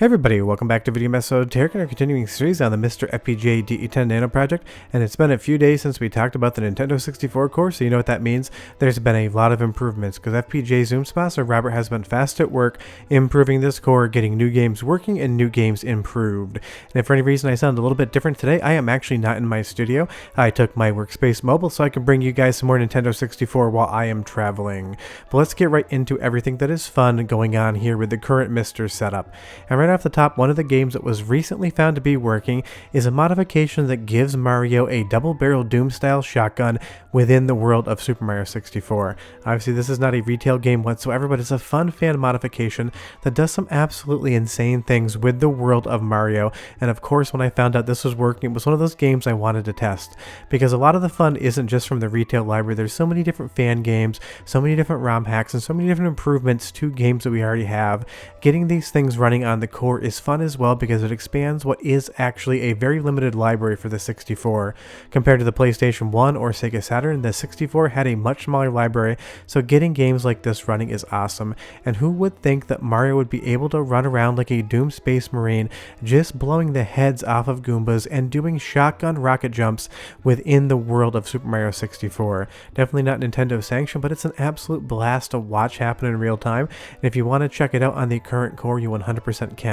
Hey everybody, welcome back to Video Episode Tarek and our continuing series on the MiSTer FPGA DE10 Nano project, and it's been a few days since we talked about the Nintendo 64 core, so you know what that means. There's been a lot of improvements, because FPGAZumSpass, or Robert, has been fast at work improving this core, getting new games working and new games improved. And if for any reason I sound a little bit different today, I am actually not in my studio. I took my workspace mobile so I can bring you guys some more Nintendo 64 while I am traveling. But let's get right into everything that is fun going on here with the current MiSTer setup. And right off the top, one of the games that was recently found to be working is a modification that gives Mario a double-barrel Doom-style shotgun within the world of Super Mario 64. Obviously, this is not a retail game whatsoever, but it's a fun fan modification that does some absolutely insane things with the world of Mario. And of course, when I found out this was working, it was one of those games I wanted to test, because a lot of the fun isn't just from the retail library. There's so many different fan games, so many different ROM hacks, and so many different improvements to games that we already have. Getting these things running on the core is fun as well, because it expands what is actually a very limited library for the 64. Compared to the PlayStation 1 or Sega Saturn, the 64 had a much smaller library, so getting games like this running is awesome. And who would think that Mario would be able to run around like a Doom Space Marine, just blowing the heads off of Goombas and doing shotgun rocket jumps within the world of Super Mario 64. Definitely not Nintendo sanctioned, but it's an absolute blast to watch happen in real time, and if you want to check it out on the current core, you 100% can.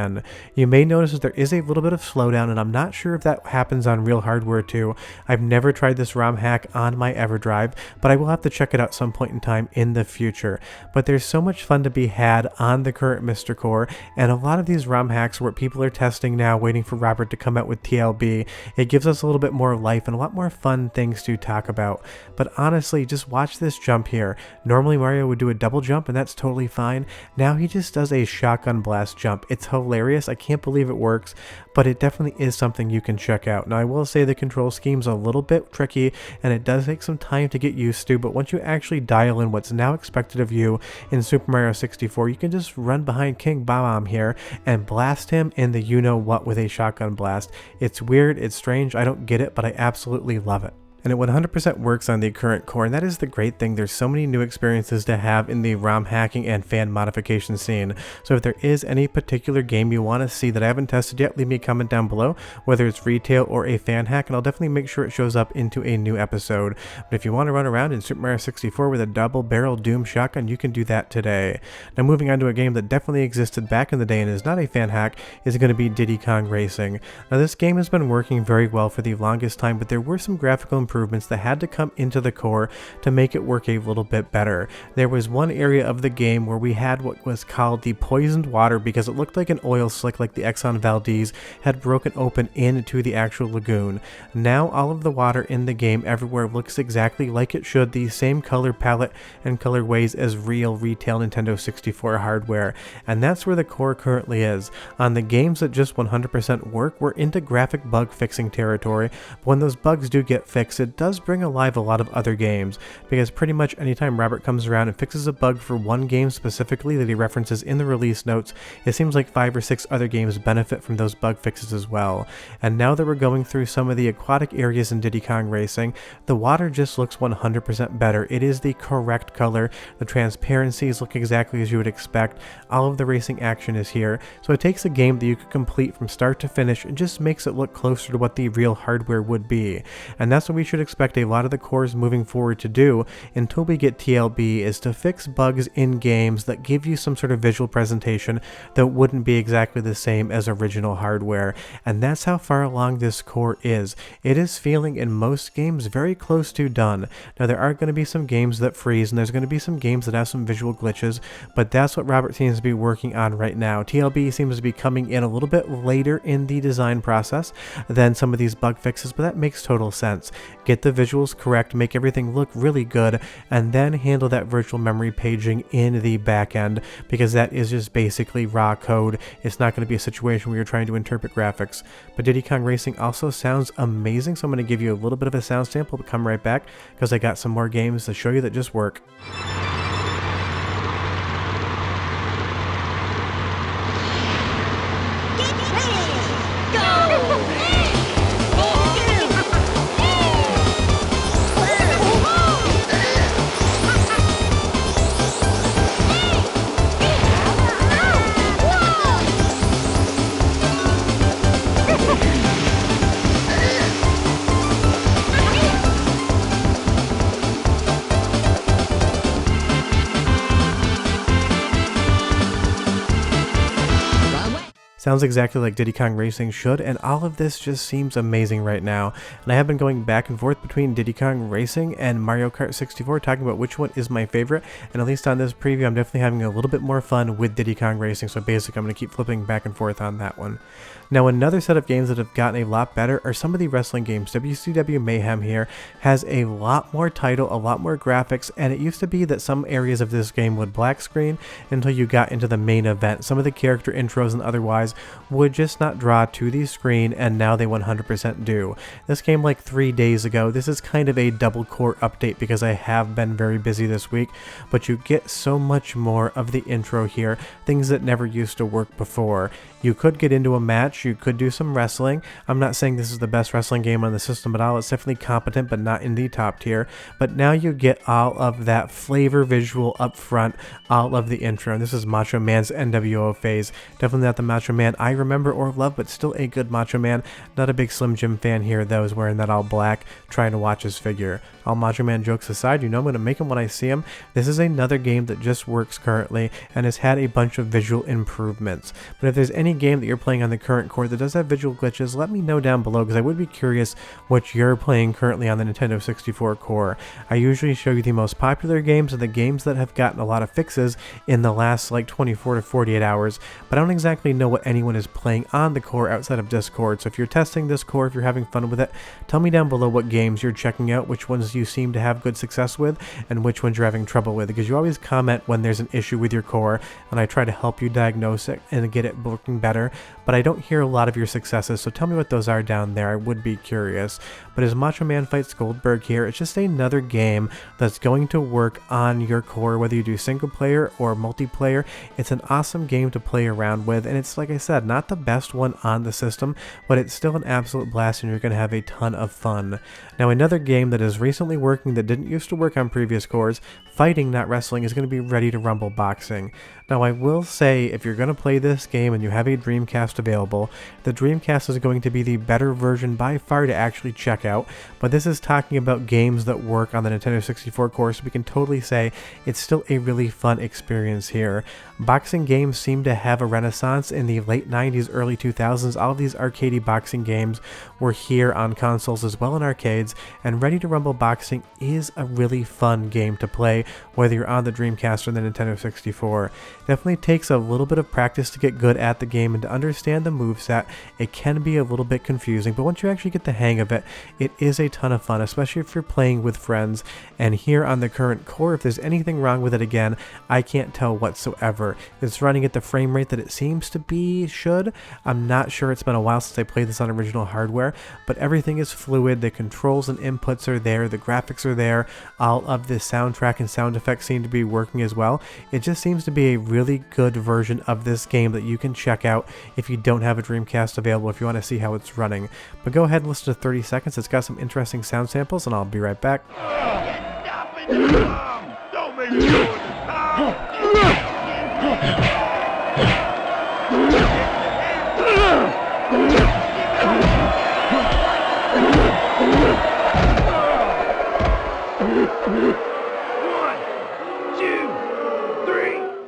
You may notice that there is a little bit of slowdown, and I'm not sure if that happens on real hardware too. I've never tried this ROM hack on my EverDrive, but I will have to check it out some point in time in the future. But there's so much fun to be had on the current MiSTer core, and a lot of these ROM hacks where people are testing now, waiting for Robert to come out with TLB, it gives us a little bit more life and a lot more fun things to talk about. But honestly, just watch this jump here. Normally Mario would do a double jump, and that's totally fine. Now he just does a shotgun blast jump. It's hilarious. I can't believe it works, but it definitely is something you can check out. Now, I will say the control scheme's a little bit tricky, and it does take some time to get used to, but once you actually dial in what's now expected of you in Super Mario 64, you can just run behind King Bomb here and blast him in the you-know-what with a shotgun blast. It's weird, it's strange, I don't get it, but I absolutely love it. And it 100% works on the current core, and that is the great thing. There's so many new experiences to have in the ROM hacking and fan modification scene. So if there is any particular game you want to see that I haven't tested yet, leave me a comment down below, whether it's retail or a fan hack, and I'll definitely make sure it shows up into a new episode. But if you want to run around in Super Mario 64 with a double-barrel Doom shotgun, you can do that today. Now, moving on to a game that definitely existed back in the day and is not a fan hack is going to be Diddy Kong Racing. Now, this game has been working very well for the longest time, but there were some graphical improvements that had to come into the core to make it work a little bit better. There was one area of the game where we had what was called the poisoned water, because it looked like an oil slick like the Exxon Valdez had broken open into the actual lagoon. Now all of the water in the game everywhere looks exactly like it should, the same color palette and colorways as real retail Nintendo 64 hardware, and that's where the core currently is. On the games that just 100% work, we're into graphic bug fixing territory, but when those bugs do get fixed, it does bring alive a lot of other games, because pretty much anytime Robert comes around and fixes a bug for one game specifically that he references in the release notes, it seems like 5 or 6 other games benefit from those bug fixes as well. And now that we're going through some of the aquatic areas in Diddy Kong Racing, the water just looks 100% better. It is the correct color, the transparencies look exactly as you would expect, all of the racing action is here, so it takes a game that you could complete from start to finish and just makes it look closer to what the real hardware would be. And that's what we should expect a lot of the cores moving forward to do until we get TLB, is to fix bugs in games that give you some sort of visual presentation that wouldn't be exactly the same as original hardware. And that's how far along this core is. It is feeling in most games very close to done. Now, there are going to be some games that freeze, and there's going to be some games that have some visual glitches, but that's what Robert seems to be working on right now. TLB seems to be coming in a little bit later in the design process than some of these bug fixes, but that makes total sense. Get the visuals correct, make everything look really good, and then handle that virtual memory paging in the back end, because that is just basically raw code. It's not going to be a situation where you're trying to interpret graphics. But Diddy Kong Racing also sounds amazing, so I'm going to give you a little bit of a sound sample, but come right back because I got some more games to show you that just work. Sounds exactly like Diddy Kong Racing should, and all of this just seems amazing right now. And I have been going back and forth between Diddy Kong Racing and Mario Kart 64, talking about which one is my favorite, and at least on this preview I'm definitely having a little bit more fun with Diddy Kong Racing, so basically I'm going to keep flipping back and forth on that one. Now, another set of games that have gotten a lot better are some of the wrestling games. WCW Mayhem here has a lot more title, a lot more graphics, and it used to be that some areas of this game would black screen until you got into the main event. Some of the character intros and otherwise would just not draw to the screen, and now they 100% do. This came like 3 days ago. This is kind of a double core update because I have been very busy this week, but you get so much more of the intro here, things that never used to work before. You could get into a match, you could do some wrestling. I'm not saying this is the best wrestling game on the system at all, it's definitely competent but not in the top tier, but now you get all of that flavor visual up front, all of the intro. And this is Macho Man's NWO phase. Definitely not the Macho Man I remember or love, but still a good Macho Man. Not a big Slim Jim fan here though, is wearing that all black, trying to watch his figure. All Macho Man jokes aside, you know I'm going to make him when I see him. This is another game that just works currently and has had a bunch of visual improvements. But if there's any game that you're playing on the current core that does have visual glitches, let me know down below because I would be curious what you're playing currently on the Nintendo 64 core. I usually show you the most popular games and the games that have gotten a lot of fixes in the last like 24 to 48 hours, but I don't exactly know what anyone is playing on the core outside of Discord. So if you're testing this core, if you're having fun with it, tell me down below what games you're checking out, which ones you seem to have good success with, and which ones you're having trouble with, because you always comment when there's an issue with your core, and I try to help you diagnose it and get it working better, but I don't hear a lot of your successes, so tell me what those are down there. I would be curious. But as Macho Man fights Goldberg here, it's just another game that's going to work on your core, whether you do single player or multiplayer. It's an awesome game to play around with, and it's, like I said, not the best one on the system, but it's still an absolute blast and you're going to have a ton of fun. Now, another game that is recently working that didn't used to work on previous cores, fighting not wrestling, is going to be Ready to Rumble Boxing. Now, I will say, if you're going to play this game and you have a Dreamcast available, the Dreamcast is going to be the better version by far to actually check out, but this is talking about games that work on the Nintendo 64 core, so we can totally say it's still a really fun experience here. Boxing games seem to have a renaissance in the late 90s, early 2000s. All of these arcadey boxing games were here on consoles as well in arcades, and Ready to Rumble Boxing is a really fun game to play, whether you're on the Dreamcast or the Nintendo 64. Definitely takes a little bit of practice to get good at the game and to understand the moveset. It can be a little bit confusing, but once you actually get the hang of it, it is a ton of fun, especially if you're playing with friends. And here on the current core, if there's anything wrong with it, again, I can't tell whatsoever. It's running at the frame rate that it seems to be should. I'm not sure, it's been a while since I played this on original hardware, but everything is fluid. The controls and inputs are there, the graphics are there, all of the soundtrack and sound effects seem to be working as well. It just seems to be a really good version of this game that you can check out if you don't have a Dreamcast available, if you want to see how it's running. But go ahead and listen to 30 seconds. It's got some interesting sound samples, and I'll be right back. Stop it, Tom! Don't make me do it, Tom!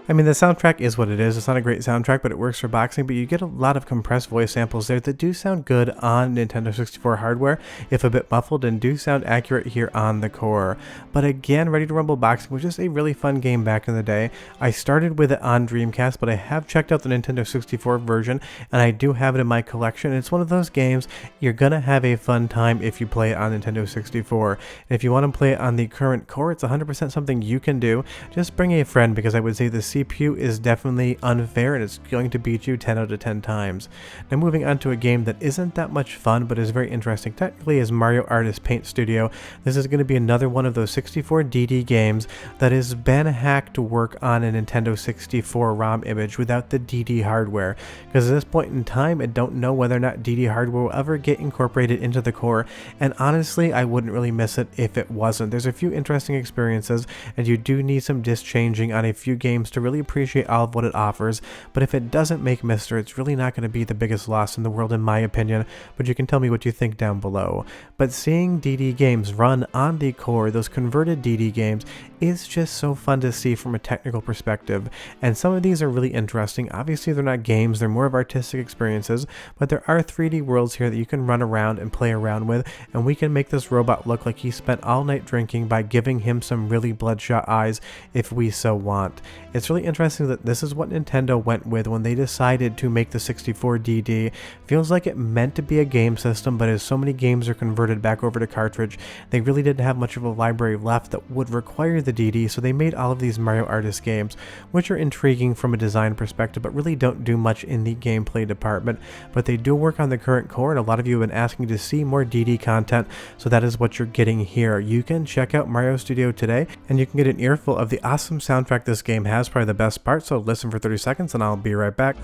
I mean, the soundtrack is what it is. It's not a great soundtrack, but it works for boxing, but you get a lot of compressed voice samples there that do sound good on Nintendo 64 hardware, if a bit muffled, and do sound accurate here on the core. But again, Ready to Rumble Boxing was just a really fun game back in the day. I started with it on Dreamcast, but I have checked out the Nintendo 64 version, and I do have it in my collection. It's one of those games you're gonna have a fun time if you play it on Nintendo 64. And if you want to play it on the current core, it's 100% something you can do. Just bring a friend, because I would say the CPU is definitely unfair and it's going to beat you 10 out of 10 times. Now, moving on to a game that isn't that much fun but is very interesting technically is Mario Artist Paint Studio. This is going to be another one of those 64 DD games that has been hacked to work on a Nintendo 64 ROM image without the DD hardware, because at this point in time I don't know whether or not DD hardware will ever get incorporated into the core, and honestly I wouldn't really miss it if it wasn't. There's a few interesting experiences and you do need some disk changing on a few games to really really appreciate all of what it offers, but if it doesn't make MiSTer, it's really not going to be the biggest loss in the world in my opinion, but you can tell me what you think down below. But seeing DD games run on the core, those converted DD games, is just so fun to see from a technical perspective, and some of these are really interesting. Obviously they're not games, they're more of artistic experiences, but there are 3D worlds here that you can run around and play around with, and we can make this robot look like he spent all night drinking by giving him some really bloodshot eyes if we so want. It's really interesting that this is what Nintendo went with when they decided to make the 64 DD. Feels like it meant to be a game system, but as so many games are converted back over to cartridge, they really didn't have much of a library left that would require the DD, so they made all of these Mario Artist games, which are intriguing from a design perspective, but really don't do much in the gameplay department. But they do work on the current core, and a lot of you have been asking to see more DD content, so that is what you're getting here. You can check out Mario Studio today, and you can get an earful of the awesome soundtrack this game has, probably the best part, so listen for 30 seconds and I'll be right back.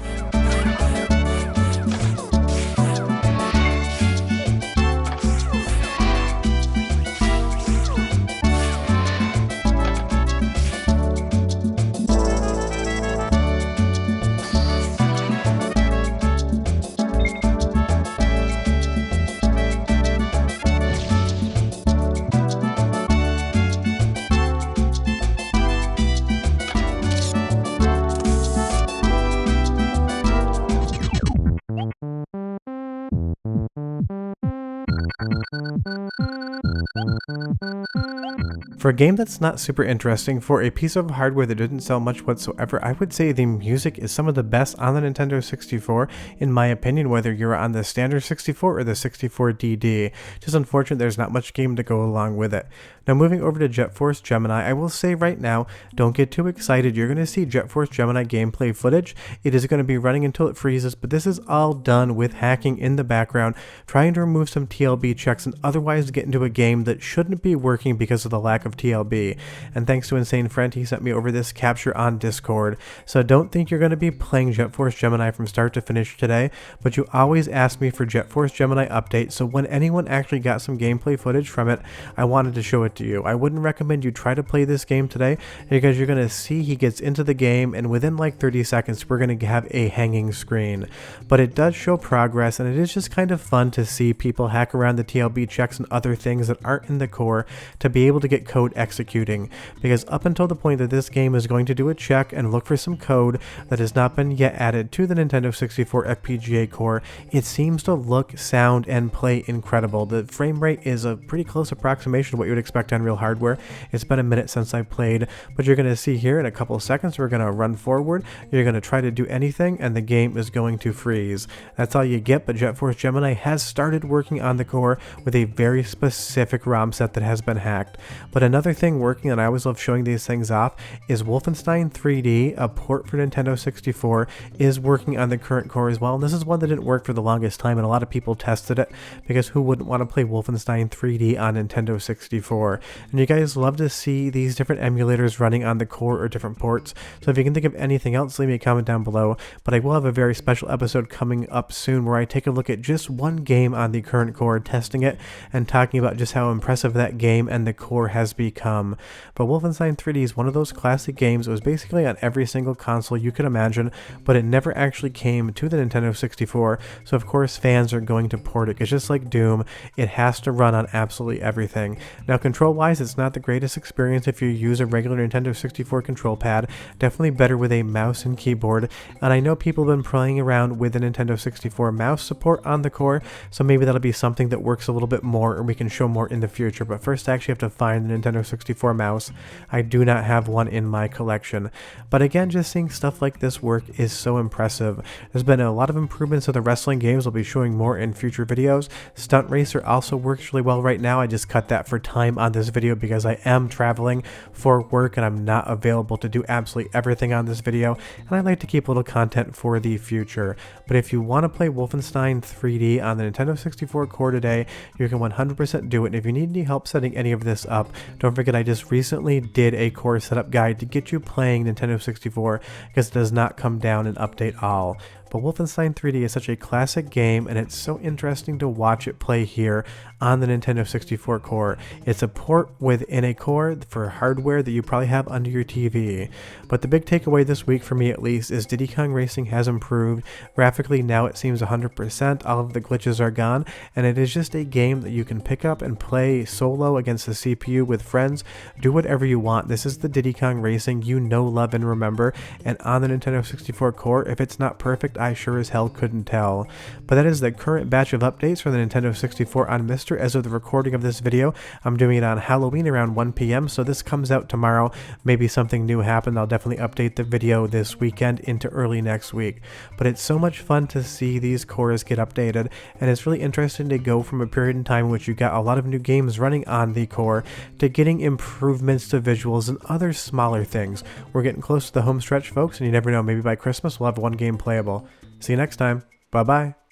For a game that's not super interesting, for a piece of hardware that didn't sell much whatsoever, I would say the music is some of the best on the Nintendo 64, in my opinion, whether you're on the standard 64 or the 64 DD. Just unfortunate there's not much game to go along with it. Now moving over to Jet Force Gemini, I will say right now, don't get too excited. You're going to see Jet Force Gemini gameplay footage. It is going to be running until it freezes, but this is all done with hacking in the background, trying to remove some TLB checks and otherwise get into a game that shouldn't be working because of the lack of TLB. And thanks to Insane Friend, he sent me over this capture on Discord. So don't think you're going to be playing Jet Force Gemini from start to finish today, but you always ask me for Jet Force Gemini updates, so when anyone actually got some gameplay footage from it, I wanted to show it to you. I wouldn't recommend you try to play this game today, because you're going to see he gets into the game and within like 30 seconds we're going to have a hanging screen. But it does show progress, and it is just kind of fun to see people hack around the TLB checks and other things that aren't in the core to be able to get code executing, because up until the point that this game is going to do a check and look for some code that has not been yet added to the Nintendo 64 FPGA core, it seems to look, sound, and play incredible. The frame rate is a pretty close approximation of what you would expect on real hardware. It's been a minute since I played, but you're going to see here in a couple of seconds we're going to run forward, you're going to try to do anything, and the game is going to freeze. That's all you get, but Jet Force Gemini has started working on the core with a very specific ROM set that has been hacked. But another thing working, and I always love showing these things off, is Wolfenstein 3D, a port for Nintendo 64, is working on the current core as well. And this is one that didn't work for the longest time, and a lot of people tested it, because who wouldn't want to play Wolfenstein 3D on Nintendo 64? And you guys love to see these different emulators running on the core or different ports. So if you can think of anything else, leave me a comment down below. But I will have a very special episode coming up soon where I take a look at just one game on the current core, testing it and talking about just how impressive that game and the core has become. But Wolfenstein 3D is one of those classic games. It was basically on every single console you could imagine, but it never actually came to the Nintendo 64, so of course fans are going to port it, because just like Doom, it has to run on absolutely everything. Now control wise, it's not the greatest experience if you use a regular Nintendo 64 control pad, definitely better with a mouse and keyboard, and I know people have been playing around with the Nintendo 64 mouse support on the core, so maybe that'll be something that works a little bit more, or we can show more in the future. But first I actually have to find the Nintendo 64 mouse. I do not have one in my collection. But again, just seeing stuff like this work is so impressive. There's been a lot of improvements to the wrestling games. I'll be showing more in future videos. Stunt Racer also works really well right now. I just cut that for time on this video because I am traveling for work and I'm not available to do absolutely everything on this video, and I like to keep a little content for the future. But if you want to play Wolfenstein 3D on the Nintendo 64 core today, you can 100% do it. And if you need any help setting any of this up, don't forget I just recently did a core setup guide to get you playing Nintendo 64, because it does not come down and update all. but Wolfenstein 3D is such a classic game, and it's so interesting to watch it play here on the Nintendo 64 core. It's a port within a core for hardware that you probably have under your TV. But the big takeaway this week, for me at least, is Diddy Kong Racing has improved. Graphically now it seems 100%, all of the glitches are gone, and it is just a game that you can pick up and play solo against the CPU with friends. Do whatever you want. This is the Diddy Kong Racing you know, love, and remember, and on the Nintendo 64 core, if it's not perfect, I sure as hell couldn't tell. But that is the current batch of updates for the Nintendo 64 on MiSTer as of the recording of this video. I'm doing it on Halloween around 1 p.m, so this comes out tomorrow. Maybe something new happened. I'll definitely update the video this weekend into early next week. But it's so much fun to see these cores get updated, and it's really interesting to go from a period in time in which you got a lot of new games running on the core to getting improvements to visuals and other smaller things. We're getting close to the home stretch, folks, and you never know, maybe by Christmas we'll have one game playable. See you next time. Bye bye.